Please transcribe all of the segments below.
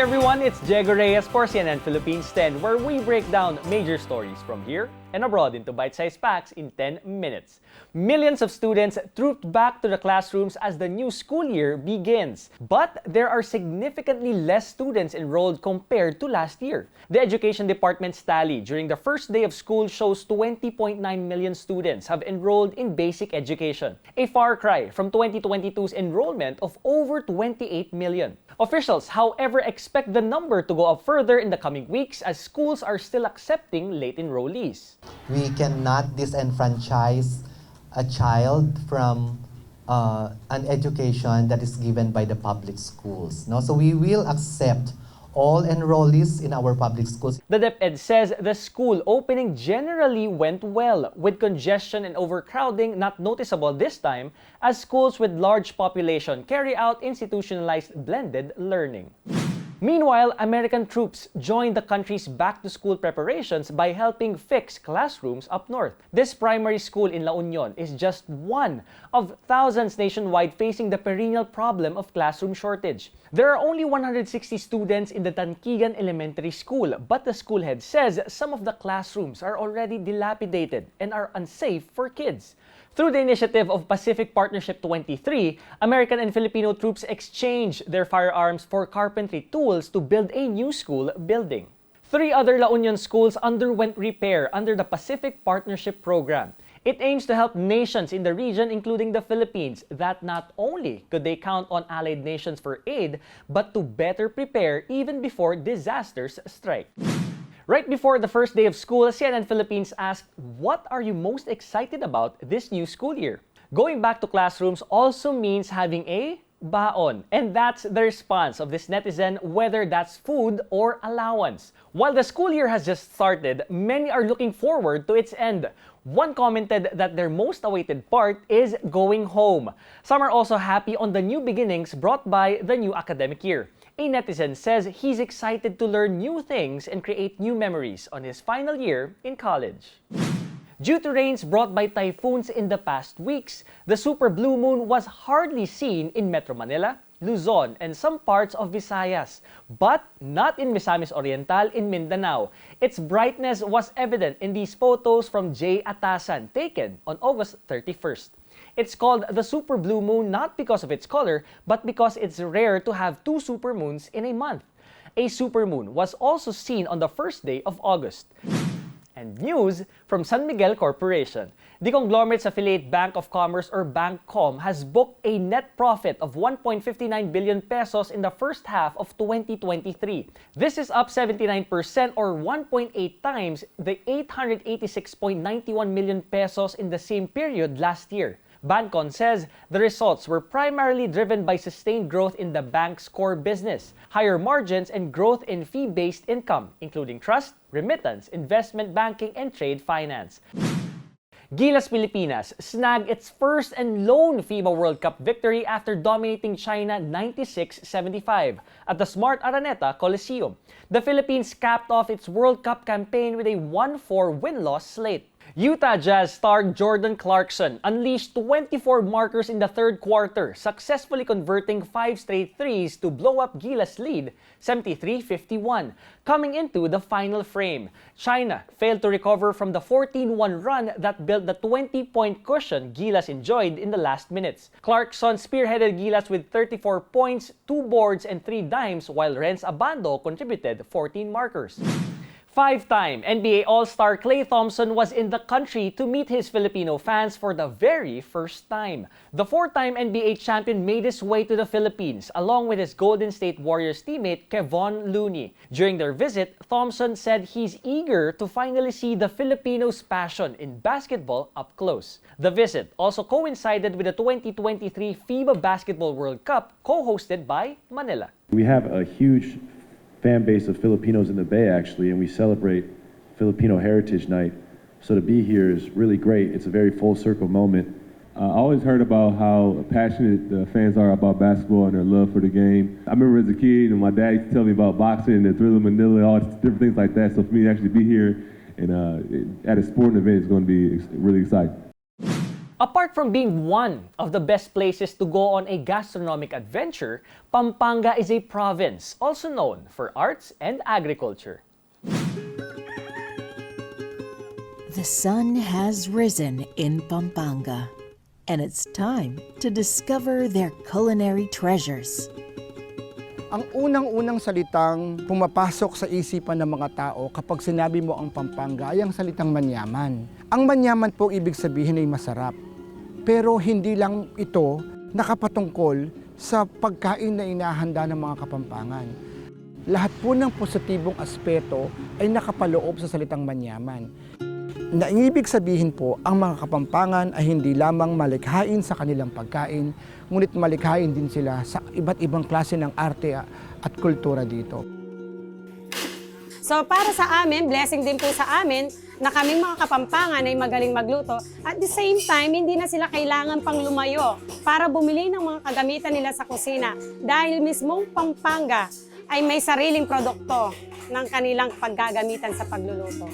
everyone, it's Diego Reyes for CNN Philippines 10, where we break down major stories from here and abroad into bite-sized packs in 10 minutes. Millions of students trooped back to the classrooms as the new school year begins. But there are significantly less students enrolled compared to last year. The Education Department's tally during the first day of school shows 20.9 million students have enrolled in basic education, a far cry from 2022's enrollment of over 28 million. Officials, however, expect the number to go up further in the coming weeks as schools are still accepting late enrollees. We cannot disenfranchise a child from an education that is given by the public schools. No? So we will accept all enrollees in our public schools. The DepEd says the school opening generally went well, with congestion and overcrowding not noticeable this time as schools with large population carry out institutionalized blended learning. Meanwhile, American troops joined the country's back-to-school preparations by helping fix classrooms up north. This primary school in La Union is just one of thousands nationwide facing the perennial problem of classroom shortage. There are only 160 students in the Tanquigan Elementary School, but the school head says some of the classrooms are already dilapidated and are unsafe for kids. Through the initiative of Pacific Partnership 23, American and Filipino troops exchanged their firearms for carpentry tools to build a new school building. 3 other La Union schools underwent repair under the Pacific Partnership Program. It aims to help nations in the region, including the Philippines, that not only could they count on allied nations for aid, but to better prepare even before disasters strike. Right before the first day of school, CNN Philippines asked, what are you most excited about this new school year? Going back to classrooms also means having a baon. And that's the response of this netizen, whether that's food or allowance. While the school year has just started, many are looking forward to its end. One commented that their most awaited part is going home. Some are also happy on the new beginnings brought by the new academic year. A netizen says he's excited to learn new things and create new memories on his final year in college. Due to rains brought by typhoons in the past weeks, the super blue moon was hardly seen in Metro Manila, Luzon, and some parts of Visayas, but not in Misamis Oriental in Mindanao. Its brightness was evident in these photos from Jay Atasan taken on August 31st. It's called the super blue moon not because of its color, but because it's rare to have 2 supermoons in a month. A supermoon was also seen on the first day of August. And news from San Miguel Corporation. The conglomerate's affiliate Bank of Commerce or Bancom has booked a net profit of 1.59 billion pesos in the first half of 2023. This is up 79% or 1.8 times the 886.91 million pesos in the same period last year. Bancom says the results were primarily driven by sustained growth in the bank's core business, higher margins, and growth in fee-based income, including trust, remittance, investment banking, and trade finance. Gilas Pilipinas snagged its first and lone FIBA World Cup victory after dominating China 96-75 at the Smart Araneta Coliseum. The Philippines capped off its World Cup campaign with a 1-4 win-loss slate. Utah Jazz star Jordan Clarkson unleashed 24 markers in the third quarter, successfully converting 5 straight threes to blow up Gilas' lead, 73-51. Coming into the final frame, China failed to recover from the 14-1 run that built the 20-point cushion Gilas enjoyed in the last minutes. Clarkson spearheaded Gilas with 34 points, 2 boards, and 3 dimes, while Renz Abando contributed 14 markers. 5-time NBA AllStar Klay Thompson was in the country to meet his Filipino fans for the very first time. The 4-time NBA champion made his way to the Philippines along with his Golden State Warriors teammate Kevon Looney. During their visit, Thompson said he's eager to finally see the Filipinos' passion in basketball up close. The visit also coincided with the 2023 FIBA Basketball World Cup co-hosted by Manila. We have a huge fan base of Filipinos in the Bay, actually, and we celebrate Filipino Heritage Night. So to be here is really great. It's a very full circle moment. I always heard about how passionate the fans are about basketball and their love for the game. I remember as a kid, and my dad used to tell me about boxing and the Thrill of Manila, all different things like that. So for me to actually be here and at a sporting event is going to be really exciting. Apart from being one of the best places to go on a gastronomic adventure, Pampanga is a province also known for arts and agriculture. The sun has risen in Pampanga, and it's time to discover their culinary treasures. Ang unang-unang salitang pumapasok sa isipan ng mga tao kapag sinabi mo ang Pampanga ay ang salitang manyaman. Ang manyaman po ibig sabihin ay masarap. Pero hindi lang ito nakapatungkol sa pagkain na inahanda ng mga Kapampangan. Lahat po ng positibong aspeto ay nakapaloob sa salitang manyaman. Na ibig sabihin po, ang mga Kapampangan ay hindi lamang malikhain sa kanilang pagkain, ngunit malikhain din sila sa iba't ibang klase ng arte at kultura dito. So para sa amin, blessing din po sa amin na kaming mga Kapampangan ay magaling magluto. At the same time, hindi na sila kailangan pang lumayo para bumili ng mga kagamitan nila sa kusina dahil mismong Pampanga ay may sariling produkto ng kanilang paggagamitan sa pagluluto.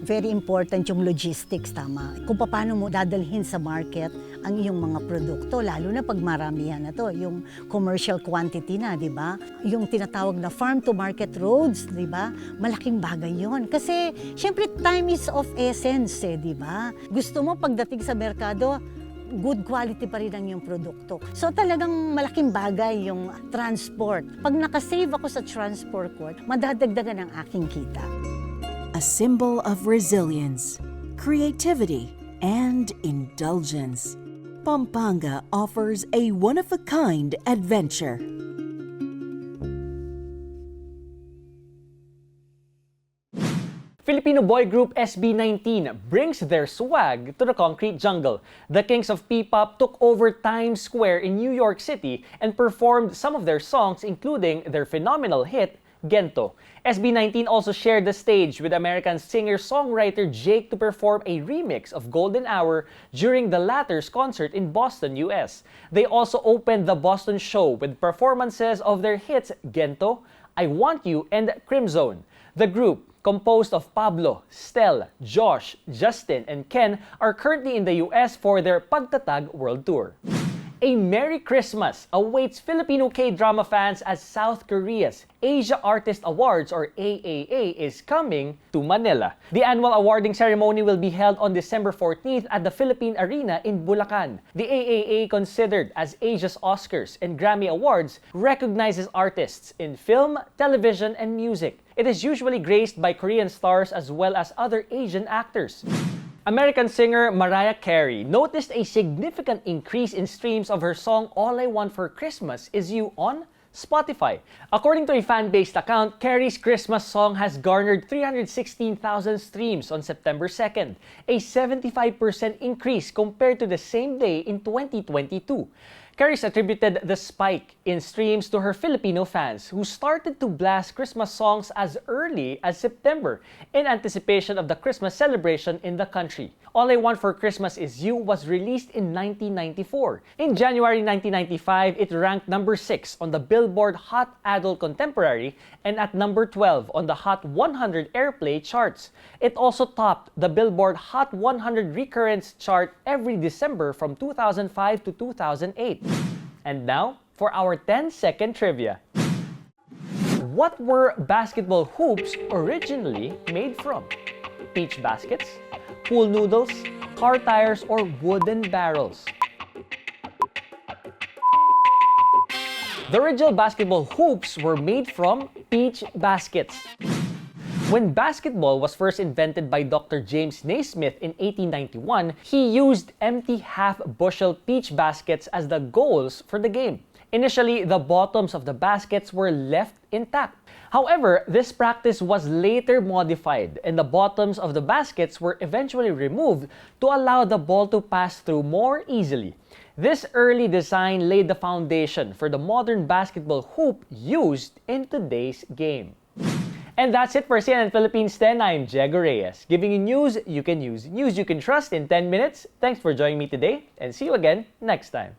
Very important yung logistics, tama. Kung paano mo dadalhin sa market ang iyong mga produkto, lalo na pag maramihan na to, yung commercial quantity na, di ba? Yung tinatawag na farm-to-market roads, di ba? Malaking bagay yon. Kasi, syempre, time is of essence, di ba? Gusto mo pagdating sa merkado, good quality pa rin ang iyong produkto. So talagang malaking bagay yung transport. Pag nakasave ako sa transport ko, madadagdagan ang aking kita. A symbol of resilience, creativity, and indulgence. Pampanga offers a one-of-a-kind adventure. Filipino boy group SB19 brings their swag to the concrete jungle. The kings of P-pop took over Times Square in New York City and performed some of their songs, including their phenomenal hit, Gento. SB19 also shared the stage with American singer-songwriter Jake to perform a remix of Golden Hour during the latter's concert in Boston, US. They also opened the Boston show with performances of their hits Gento, I Want You, and Crimzone. The group, composed of Pablo, Stel, Josh, Justin, and Ken, are currently in the US for their Pagtatag World Tour. A Merry Christmas awaits Filipino K-drama fans as South Korea's Asia Artist Awards or AAA is coming to Manila. The annual awarding ceremony will be held on December 14th at the Philippine Arena in Bulacan. The AAA, considered as Asia's Oscars and Grammy Awards, recognizes artists in film, television, and music. It is usually graced by Korean stars as well as other Asian actors. American singer Mariah Carey noticed a significant increase in streams of her song All I Want for Christmas Is You on Spotify. According to a fan-based account, Carey's Christmas song has garnered 316,000 streams on September 2nd, a 75% increase compared to the same day in 2022. Carey attributed the spike in streams to her Filipino fans who started to blast Christmas songs as early as September in anticipation of the Christmas celebration in the country. All I Want for Christmas Is You was released in 1994. In January 1995, it ranked number 6 on the Billboard Hot Adult Contemporary and at number 12 on the Hot 100 Airplay charts. It also topped the Billboard Hot 100 Recurrence chart every December from 2005 to 2008. And now, for our 10-second trivia. What were basketball hoops originally made from? Peach baskets, pool noodles, car tires, or wooden barrels? The original basketball hoops were made from peach baskets. When basketball was first invented by Dr. James Naismith in 1891, he used empty half-bushel peach baskets as the goals for the game. Initially, the bottoms of the baskets were left intact. However, this practice was later modified and the bottoms of the baskets were eventually removed to allow the ball to pass through more easily. This early design laid the foundation for the modern basketball hoop used in today's game. And that's it for CNN Philippines 10. I'm Diego Reyes, giving you news you can use, news you can trust in 10 minutes. Thanks for joining me today, and see you again next time.